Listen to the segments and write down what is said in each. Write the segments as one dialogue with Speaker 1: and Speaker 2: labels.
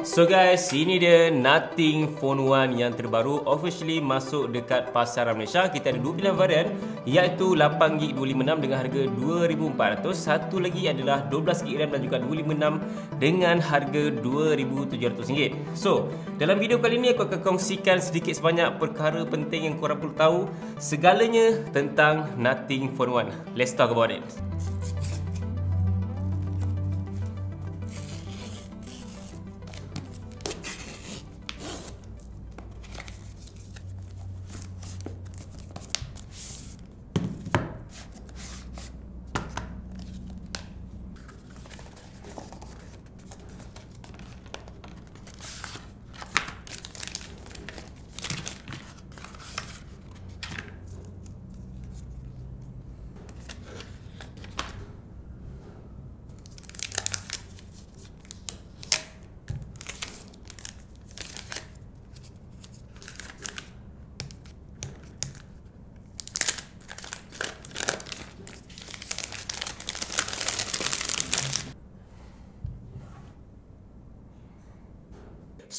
Speaker 1: So guys, ini dia Nothing Phone One yang terbaru officially masuk dekat pasaran Malaysia. Kita ada dua pilihan varian, iaitu 8GB 256 dengan harga RM2,400. Satu lagi adalah 12GB RAM dan juga 256 dengan harga RM2,700. So, dalam video kali ini aku akan kongsikan sedikit sebanyak perkara penting yang korang perlu tahu, segalanya tentang Nothing Phone One. Let's talk about it.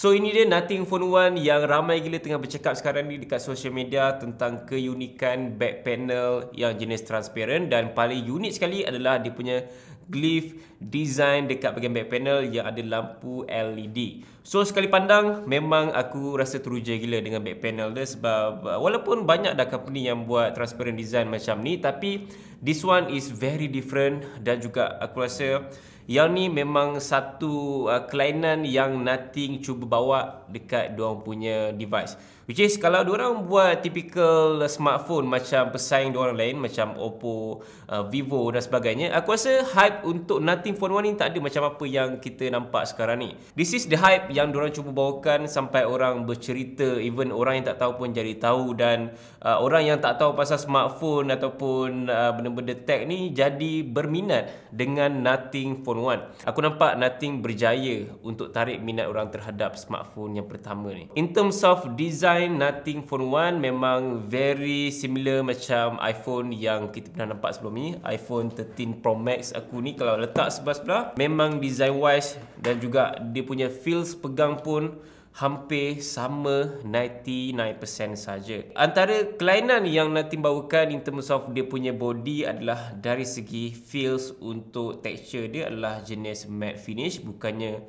Speaker 1: So ini dia Nothing Phone One yang ramai gila tengah bercakap sekarang ni dekat social media tentang keunikan back panel yang jenis transparent, dan paling unik sekali adalah dia punya glyph design dekat bahagian back panel yang ada lampu LED. So sekali pandang memang aku rasa teruja gila dengan back panel dia, sebab walaupun banyak dah company yang buat transparent design macam ni, tapi this one is very different, dan juga aku rasa yang ni memang satu kelainan yang Nothing cuba bawa dekat diorang punya device. Which is kalau diorang buat typical smartphone macam pesaing diorang lain macam Oppo, Vivo dan sebagainya, aku rasa hype untuk Nothing Phone One ni tak ada macam apa yang kita nampak sekarang ni. This is the hype yang diorang cuba bawakan sampai orang bercerita, even orang yang tak tahu pun jadi tahu, dan orang yang tak tahu pasal smartphone ataupun benda-benda tech ni jadi berminat dengan Nothing Phone One. Aku nampak Nothing berjaya untuk tarik minat orang terhadap smartphone yang pertama ni. In terms of design, Nothing Phone One memang very similar macam iPhone yang kita pernah nampak sebelum ni. iPhone 13 Pro Max aku ni kalau letak sebelah-sebelah, memang design wise dan juga dia punya feels pegang pun hampir sama 99% saja. Antara kelainan yang Nothing bawakan in terms of dia punya body adalah dari segi feels untuk texture dia adalah jenis matte finish, bukannya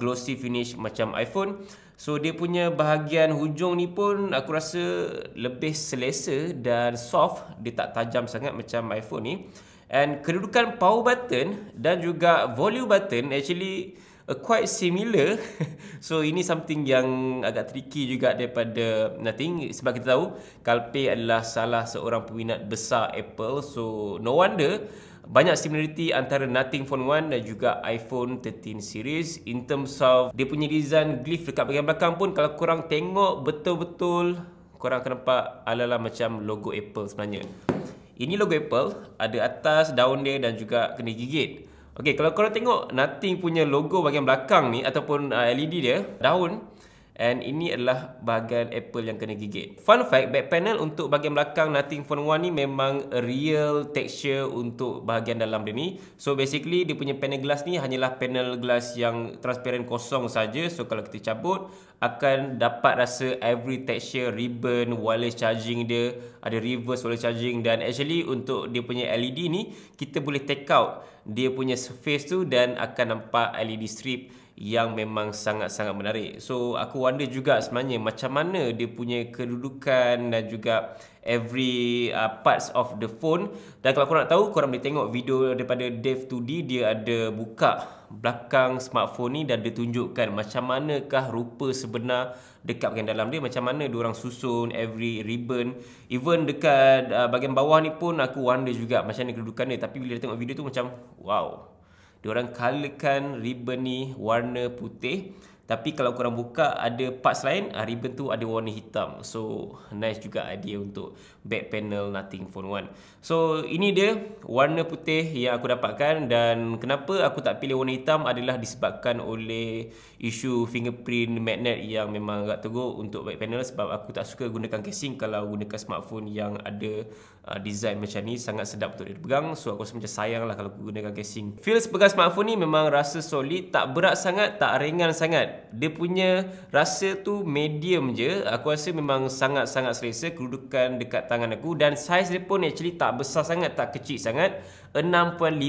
Speaker 1: glossy finish macam iPhone. So dia punya bahagian hujung ni pun aku rasa lebih selesa dan soft, dia tak tajam sangat macam iPhone ni. And kedudukan power button dan juga volume button actually quite similar. So ini something yang agak tricky juga daripada Nothing, sebab kita tahu Kalpeh adalah salah seorang peminat besar Apple. So no wonder banyak similarity antara Nothing Phone One dan juga iPhone 13 series. In terms of dia punya design glyph dekat bahagian belakang pun, kalau korang tengok betul-betul, korang akan nampak ala-ala macam logo Apple sebenarnya. Ini logo Apple, ada atas daun dia dan juga kena gigit. Okay, kalau korang tengok Nothing punya logo bahagian belakang ni ataupun LED dia, daun, and ini adalah bahagian Apple yang kena gigit. Fun fact, back panel untuk bahagian belakang Nothing Phone One ni memang real texture untuk bahagian dalam dia ni. So basically dia punya panel glass ni hanyalah panel glass yang transparent kosong saja. So kalau kita cabut akan dapat rasa every texture, ribbon, wireless charging dia, ada reverse wireless charging, dan actually untuk dia punya LED ni kita boleh take out dia punya surface tu dan akan nampak LED strip yang memang sangat-sangat menarik. So aku wonder juga sebenarnya macam mana dia punya kedudukan dan juga every parts of the phone. Dan kalau korang nak tahu, korang boleh tengok video daripada Dev 2D, dia ada buka belakang smartphone ni dan dia tunjukkan macam manakah rupa sebenar dekat bahagian dalam dia, macam mana diorang susun every ribbon. Even dekat bahagian bawah ni pun aku wonder juga macam mana kedudukan dia. Tapi bila dia tengok video tu macam wow, diorang colourkan ribbon ni warna putih, tapi kalau korang buka ada parts lain, ribbon tu ada warna hitam. So nice juga idea untuk back panel Nothing Phone One. So ini dia warna putih yang aku dapatkan, dan kenapa aku tak pilih warna hitam adalah disebabkan oleh isu fingerprint magnet yang memang agak teruk untuk back panel, sebab aku tak suka gunakan casing kalau gunakan smartphone yang ada design macam ni, sangat sedap untuk dipegang. So aku rasa macam sayang lah kalau gunakan casing. Feels pegang smartphone ni memang rasa solid, tak berat sangat, tak ringan sangat. minat. Dia punya rasa tu medium je. Aku rasa memang sangat-sangat selesa kedudukan dekat tangan aku, dan saiz dia pun actually tak besar sangat, tak kecil sangat. 6.55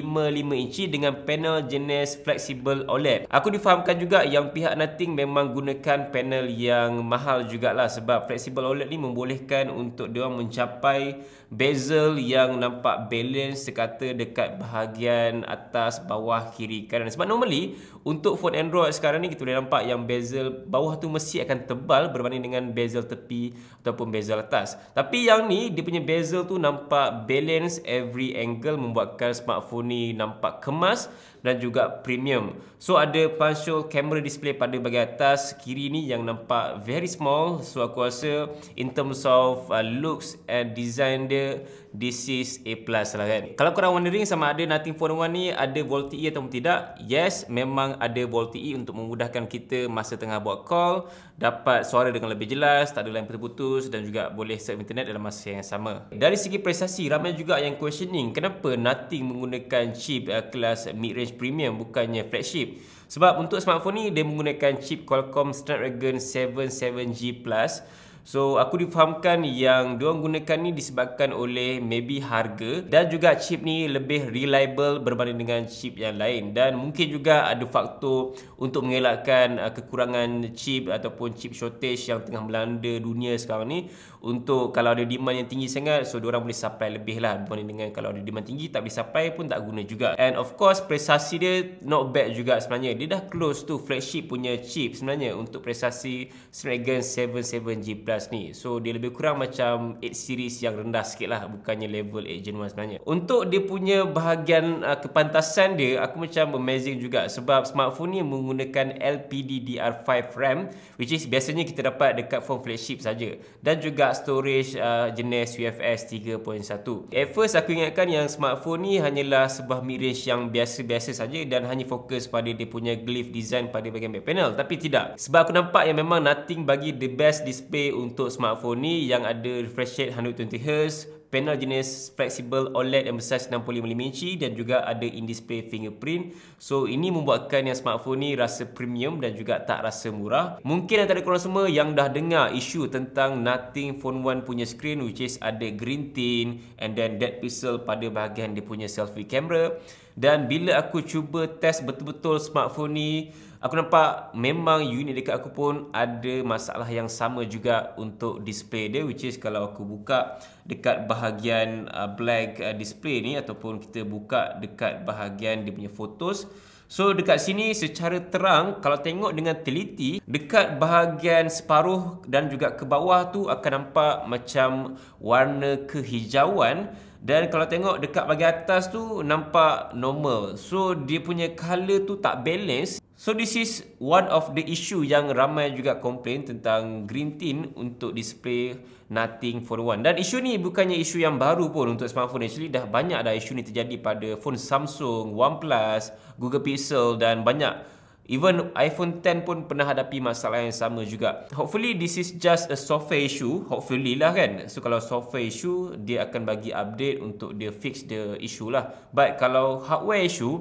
Speaker 1: inci dengan panel jenis flexible OLED. Aku difahamkan juga yang pihak Nothing memang gunakan panel yang mahal jugalah, sebab flexible OLED ni membolehkan untuk diorang mencapai bezel yang nampak balance sekata dekat bahagian atas, bawah, kiri, kanan. Sebab normally untuk phone Android sekarang ni kita boleh nampak yang bezel bawah tu mesti akan tebal berbanding dengan bezel tepi ataupun bezel atas. Tapi yang ni dia punya bezel tu nampak balance every angle, membuatkan smartphone ni nampak kemas dan juga premium. So ada punch hole camera display pada bahagian atas kiri ni yang nampak very small. So aku rasa in terms of looks and design dia, this is A+ lah kan. Kalau korang wondering sama ada Nothing Phone 1 ni ada VoLTE ataupun tidak, yes, memang ada VoLTE untuk memudahkan kita masa tengah buat call, dapat suara dengan lebih jelas, tak ada line putus-putus, dan juga boleh surf internet dalam masa yang sama. Dari segi prestasi, ramai juga yang questioning kenapa Nothing menggunakan chip kelas mid-range premium bukannya flagship. Sebab untuk smartphone ni dia menggunakan chip Qualcomm Snapdragon 77G Plus. So aku difahamkan yang diorang gunakan ni disebabkan oleh maybe harga, dan juga chip ni lebih reliable berbanding dengan chip yang lain, dan mungkin juga ada faktor untuk mengelakkan kekurangan chip ataupun chip shortage yang tengah melanda dunia sekarang ni. Untuk kalau ada demand yang tinggi sangat, so diorang boleh supply lebih lah berbanding dengan kalau ada demand tinggi tak boleh supply pun tak guna juga. And of course prestasi dia not bad juga sebenarnya. Dia dah close to flagship punya chip sebenarnya untuk prestasi Snapdragon 77G Plus ni. So dia lebih kurang macam 8 series yang rendah sikit lah, bukannya level 8 Gen 1 sebenarnya. Untuk dia punya bahagian kepantasan dia, aku macam amazing juga, sebab smartphone ni menggunakan LPDDR5 RAM, which is biasanya kita dapat dekat phone flagship saja, dan juga storage jenis UFS 3.1. At first aku ingatkan yang smartphone ni hanyalah sebuah mid-range yang biasa-biasa saja dan hanya fokus pada dia punya glyph design pada bahagian back panel, tapi tidak. Sebab aku nampak yang memang Nothing bagi the best display untuk smartphone ni, yang ada refresh rate 120Hz, panel jenis flexible OLED yang besar 65 inci, dan juga ada in-display fingerprint. So ini membuatkan yang smartphone ni rasa premium dan juga tak rasa murah. Mungkin antara korang semua yang dah dengar isu tentang Nothing Phone 1 punya screen, which is ada green tint and then dead pixel pada bahagian dia punya selfie camera. Dan bila aku cuba test betul-betul smartphone ni, aku nampak memang unit dekat aku pun ada masalah yang sama juga untuk display dia, which is kalau aku buka dekat bahagian black display ni, ataupun kita buka dekat bahagian dia punya photos. So dekat sini secara terang, kalau tengok dengan teliti, dekat bahagian separuh dan juga ke bawah tu akan nampak macam warna kehijauan. Dan kalau tengok dekat bahagian atas tu nampak normal. So dia punya color tu tak balance. So this is one of the issue yang ramai juga komplain tentang green tint untuk display Nothing Phone 1. Dan isu ni bukannya isu yang baru pun untuk smartphone. Actually dah banyak dah isu ni terjadi pada phone Samsung, OnePlus, Google Pixel, dan banyak. Even iPhone 10 pun pernah hadapi masalah yang sama juga. Hopefully this is just a software issue. Hopefully lah kan. So kalau software issue, dia akan bagi update untuk dia fix the issue lah. But kalau hardware issue,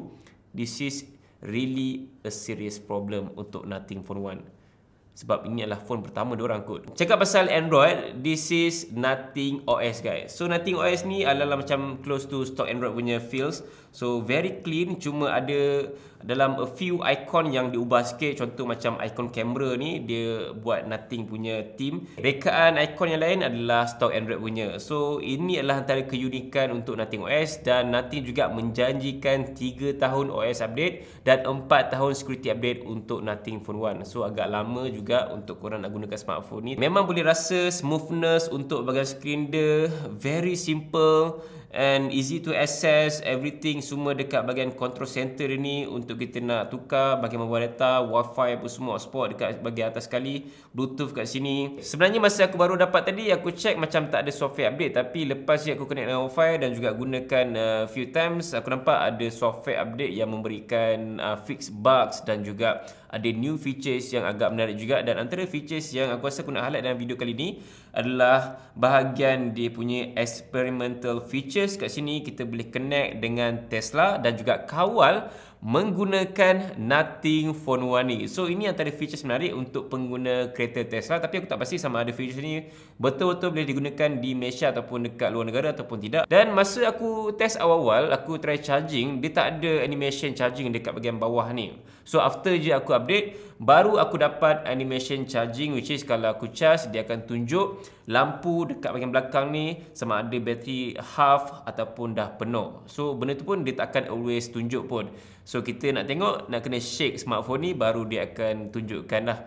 Speaker 1: this is really a serious problem untuk Nothing Phone 1. Sebab ini adalah phone pertama diorang kot. Cakap pasal Android, this is Nothing OS guys. So Nothing OS ni adalah macam close to stock Android punya feels. So very clean, cuma ada dalam a few icon yang diubah sikit. Contoh macam icon kamera ni, dia buat Nothing punya theme. Rekaan icon yang lain adalah stock Android punya. So ini adalah antara keunikan untuk Nothing OS. Dan Nothing juga menjanjikan 3 tahun OS update dan 4 tahun security update untuk Nothing Phone 1. So agak lama juga untuk korang nak gunakan smartphone ni. Memang boleh rasa smoothness untuk bahagian screen dia, very simple and easy to access. Everything semua dekat bahagian control center ni untuk kita nak tukar bahagian membuat data, wifi apa semua, hotspot dekat bahagian atas sekali, bluetooth kat sini. Sebenarnya masa aku baru dapat tadi, aku check macam tak ada software update, tapi lepas je aku connect dengan wifi dan juga gunakan few times, aku nampak ada software update yang memberikan fix bugs dan juga ada new features yang agak menarik juga. Dan antara features yang aku rasa aku nak highlight dalam video kali ni adalah bahagian dia punya experimental features. Kat sini kita boleh connect dengan Tesla dan juga kawal menggunakan Nothing Phone One ni. So ini antara features menarik untuk pengguna kereta Tesla, tapi aku tak pasti sama ada features ni betul-betul boleh digunakan di Malaysia ataupun dekat luar negara ataupun tidak. Dan masa aku test awal-awal, aku try charging, dia tak ada animation charging dekat bahagian bawah ni. So after je aku update, baru aku dapat animation charging, which is kalau aku charge, dia akan tunjuk lampu dekat bahagian belakang ni sama ada bateri half ataupun dah penuh. So benda tu pun dia tak akan always tunjuk pun. So kita nak tengok, nak kena shake smartphone ni, baru dia akan tunjukkan dah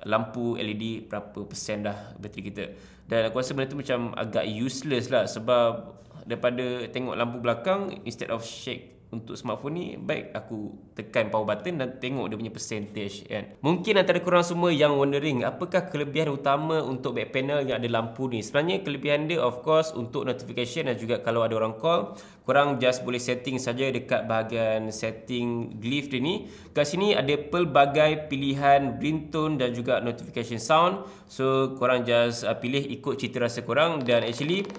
Speaker 1: lampu LED berapa persen dah bateri kita. Dan aku rasa benda tu macam agak useless lah, sebab daripada tengok lampu belakang, instead of shake untuk smartphone ni, baik aku tekan power button dan tengok dia punya percentage kan. Mungkin antara korang semua yang wondering, apakah kelebihan utama untuk back panel yang ada lampu ni? Sebenarnya kelebihan dia of course untuk notification, dan juga kalau ada orang call, korang just boleh setting saja dekat bahagian setting glyph dia ni. Kat sini ada pelbagai pilihan ringtone dan juga notification sound. So korang just pilih ikut cita rasa korang, dan actually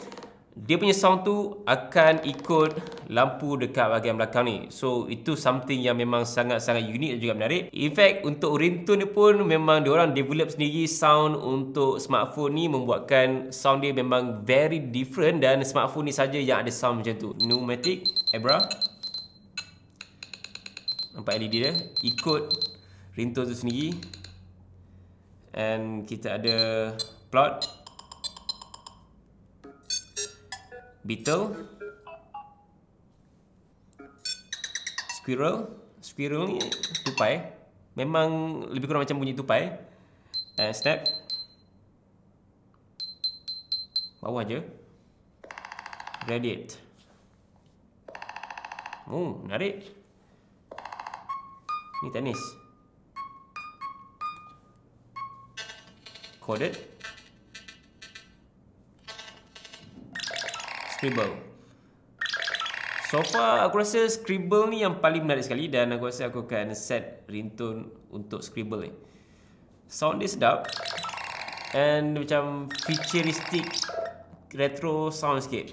Speaker 1: dia punya sound tu akan ikut lampu dekat bahagian belakang ni. So itu something yang memang sangat-sangat unik dan juga menarik. In fact, untuk ringtone ni pun memang diorang develop sendiri sound untuk smartphone ni, membuatkan sound dia memang very different, dan smartphone ni saja yang ada sound macam tu. Pneumatic, Ebra. Nampak LED dia ikut ringtone tu sendiri. And kita ada plot, Beetle, Squirrel. Squirrel ni tupai, memang lebih kurang macam bunyi tupai. Snap, bawah je. Radiate. Oh, menarik. Ni tenis. Coded. Scribble. So far aku rasa Scribble ni yang paling menarik sekali, dan aku rasa aku akan set ringtone untuk Scribble ni. Sound dia sedap, and macam futuristic retro sound sikit.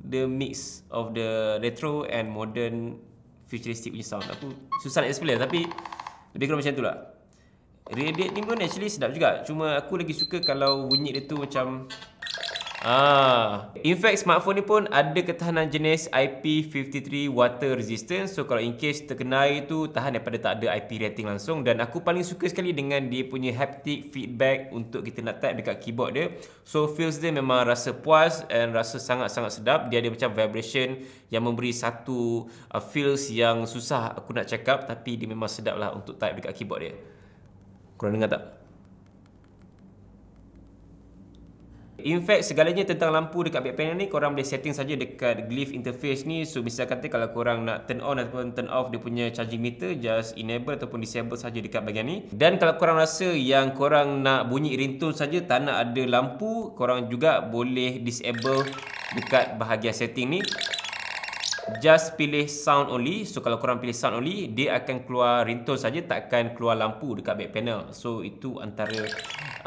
Speaker 1: The mix of the retro and modern futuristic punya sound. Aku susah nak explain, tapi lebih kurang macam tu lah. Radiate ni pun actually sedap juga, cuma aku lagi suka kalau bunyi dia tu macam in fact, smartphone ni pun ada ketahanan jenis IP53 water resistant. So kalau in case terkena air tu, tahan daripada tak ada IP rating langsung. Dan aku paling suka sekali dengan dia punya haptic feedback untuk kita nak type dekat keyboard dia. So feels dia memang rasa puas and rasa sangat-sangat sedap. Dia ada macam vibration yang memberi satu feels yang susah aku nak cakap, tapi dia memang sedap lah untuk type dekat keyboard dia. Korang dengar tak? In fact, segalanya tentang lampu dekat back panel ni korang boleh setting saja dekat glyph interface ni. So misal kata kalau korang nak turn on ataupun turn off dia punya charging meter, just enable ataupun disable saja dekat bahagian ni. Dan kalau korang rasa yang korang nak bunyi ringtone saja, tak nak ada lampu, korang juga boleh disable dekat bahagian setting ni. Just pilih sound only. So kalau korang pilih sound only, dia akan keluar ringtone saja, tak akan keluar lampu dekat back panel. So itu antara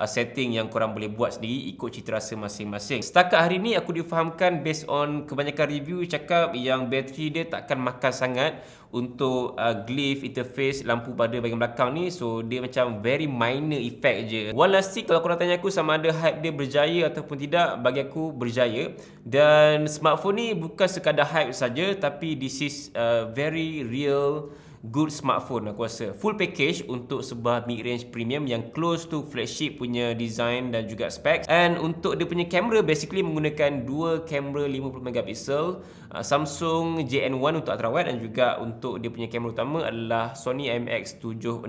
Speaker 1: setting yang korang boleh buat sendiri ikut cita rasa masing-masing. Setakat hari ni aku difahamkan based on kebanyakan review cakap yang bateri dia takkan makan sangat untuk glyph interface lampu pada bahagian belakang ni. So dia macam very minor effect je. One last thing, kalau korang tanya aku sama ada hype dia berjaya ataupun tidak, bagi aku berjaya. Dan smartphone ni bukan sekadar hype saja, tapi this is very real good smartphone aku rasa. Full package untuk sebuah mid-range premium yang close to flagship punya design dan juga specs. And untuk dia punya kamera basically menggunakan dua kamera 50 megapiksel, Samsung JN1 untuk ultrawide, dan juga untuk dia punya kamera utama adalah Sony IMX766.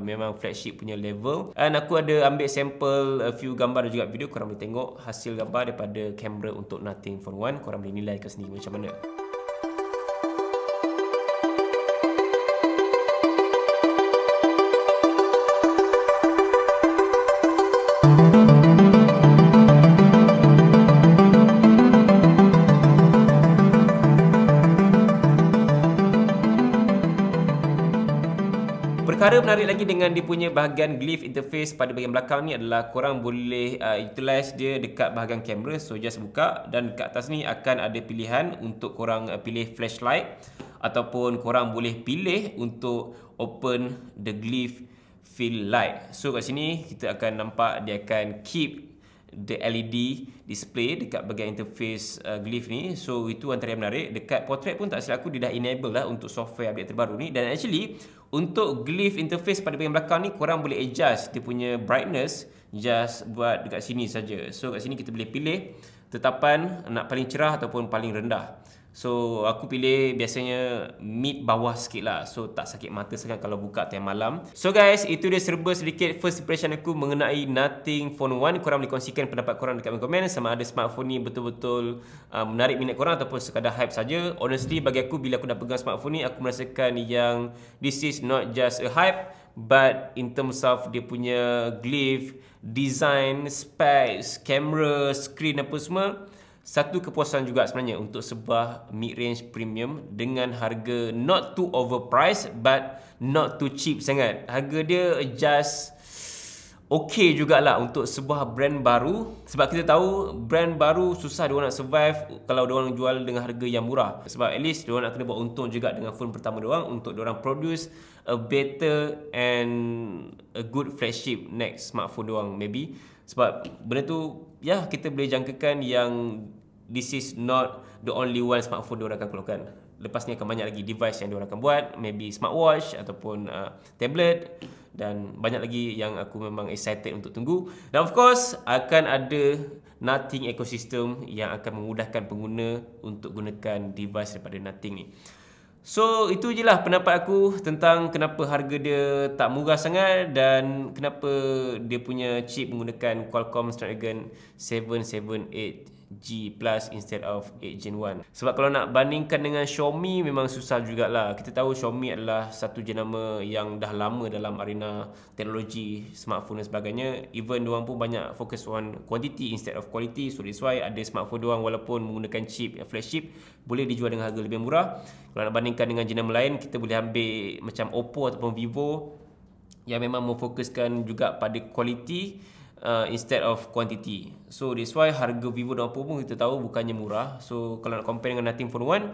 Speaker 1: Memang flagship punya level. And aku ada ambil sampel a few gambar dan juga video. Korang boleh tengok hasil gambar daripada kamera untuk Nothing Phone One. Korang boleh nilai kat sendiri macam mana. Perkara menarik lagi dengan dia punya bahagian glyph interface pada bahagian belakang ni adalah korang boleh utilize dia dekat bahagian kamera. So just buka, dan dekat atas ni akan ada pilihan untuk korang pilih flashlight ataupun korang boleh pilih untuk open the glyph fill light. So kat sini kita akan nampak dia akan keep the LED display dekat bahagian interface glyph ni. So itu antara yang menarik. Dekat portrait pun tak silap aku dia dah enable lah untuk software update terbaru ni. Dan actually untuk glyph interface pada bahagian belakang ni korang boleh adjust dia punya brightness just buat dekat sini saja. So kat sini kita boleh pilih tetapan nak paling cerah ataupun paling rendah. So aku pilih biasanya mid bawah sikit lah, so tak sakit mata sangat kalau buka time malam. So guys, itu dia serba sedikit first impression aku mengenai Nothing Phone 1. Korang boleh kongsikan pendapat korang dekat komen sama ada smartphone ni betul-betul menarik minat korang ataupun sekadar hype saja. Honestly bagi aku, bila aku dah pegang smartphone ni, aku merasakan yang this is not just a hype, but in terms of dia punya glyph, design, specs, kamera, screen apa semua, satu kepuasan juga sebenarnya untuk sebuah mid-range premium dengan harga not too overpriced but not too cheap sangat. Harga dia just okay jugalah untuk sebuah brand baru, sebab kita tahu brand baru susah diorang nak survive kalau diorang jual dengan harga yang murah, sebab at least diorang nak kena buat untung juga dengan phone pertama diorang untuk diorang produce a better and a good flagship next smartphone diorang maybe. Sebab benda tu ya, kita boleh jangkakan yang this is not the only one smartphone diorang akan keluarkan. Lepas ni akan banyak lagi device yang diorang akan buat, maybe smartwatch ataupun tablet, dan banyak lagi yang aku memang excited untuk tunggu. Dan of course akan ada Nothing ecosystem yang akan memudahkan pengguna untuk gunakan device daripada Nothing ni. So itu je lah pendapat aku tentang kenapa harga dia tak murah sangat dan kenapa dia punya chip menggunakan Qualcomm Snapdragon 778G Plus instead of 8 Gen 1. Sebab kalau nak bandingkan dengan Xiaomi memang susah jugalah. Kita tahu Xiaomi adalah satu jenama yang dah lama dalam arena teknologi smartphone dan sebagainya. Even diorang pun banyak fokus on quantity instead of quality. So that's why ada smartphone diorang walaupun menggunakan chip flagship boleh dijual dengan harga lebih murah. Kalau nak bandingkan dengan jenama lain, kita boleh ambil macam Oppo ataupun Vivo yang memang memfokuskan juga pada quality instead of quantity. So that's why harga Vivo dan Oppo pun kita tahu bukannya murah. So kalau nak compare dengan Nothing Phone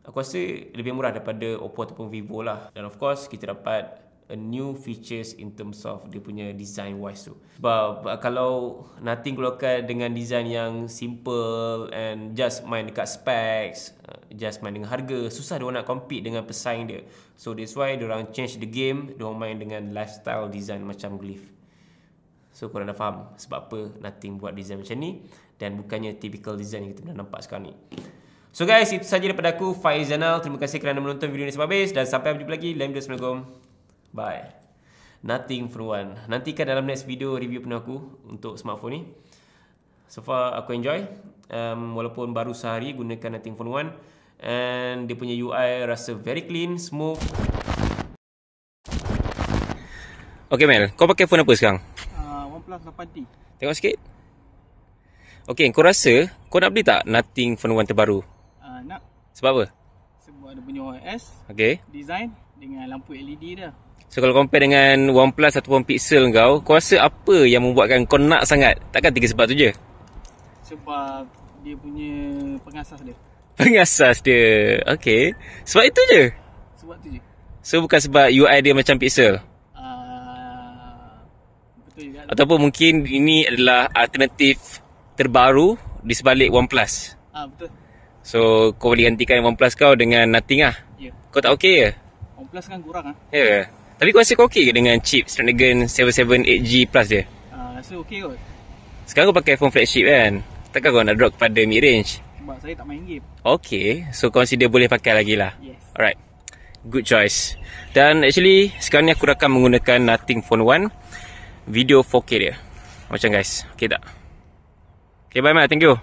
Speaker 1: 1, aku rasa lebih murah daripada Oppo ataupun Vivo lah. Dan of course kita dapat a new features in terms of dia punya design wise tu. Sebab kalau Nothing keluarkan dengan design yang simple and just main dekat specs, just main dengan harga, susah diorang nak compete dengan pesaing dia. So that's why diorang change the game, diorang main dengan lifestyle design macam glyph. So korang dah faham sebab apa Nothing buat design macam ni dan bukannya typical design yang kita pernah nampak sekarang ni. So guys, itu saja daripada aku, Faiz Zainal. Terima kasih kerana menonton video ni sampai habis dan sampai berjumpa lagi dalam video. Assalamualaikum. Bye. Nothing Phone 1. Nantikan dalam next video review penuh aku untuk smartphone ni. So far aku enjoy. Walaupun baru sehari gunakan Nothing Phone 1, and dia punya UI rasa very clean, smooth. Okay Mel, kau pakai phone apa sekarang?
Speaker 2: OnePlus 8T.
Speaker 1: Tengok sikit. Okay, kau rasa kau nak beli tak Nothing Phone 1 terbaru?
Speaker 2: Nak.
Speaker 1: Sebab apa?
Speaker 2: Sebab dia punya OS,
Speaker 1: Okay.
Speaker 2: design dengan lampu LED dia.
Speaker 1: So kalau compare dengan OnePlus ataupun Pixel kau rasa apa yang membuatkan kau nak sangat? Takkan 3 sebab tu je?
Speaker 2: Sebab dia punya pengasas dia.
Speaker 1: Pengasas dia. Okay. Sebab itu je?
Speaker 2: Sebab tu je.
Speaker 1: So bukan sebab UI dia macam Pixel?
Speaker 2: Betul juga.
Speaker 1: Ataupun mungkin ini adalah alternatif terbaru di sebalik OnePlus?
Speaker 2: Betul.
Speaker 1: So kau boleh gantikan OnePlus kau dengan Nothing lah?
Speaker 2: Ya.
Speaker 1: Kau tak okay ke?
Speaker 2: OnePlus kan kurang
Speaker 1: Ya yeah. Tapi kau rasa kau okay ke dengan chip Snapdragon 778G Plus dia?
Speaker 2: Rasa okay kot.
Speaker 1: Sekarang kau pakai phone flagship kan? Takkan kau nak drop kepada mid range?
Speaker 2: Sebab saya tak main game.
Speaker 1: Okay, so consider boleh pakai lagi lah.
Speaker 2: Yes.
Speaker 1: Alright, good choice. Dan actually sekarang ni aku rakam menggunakan Nothing Phone 1. Video 4K dia macam guys, okay tak? Okay, bye Mat, thank you.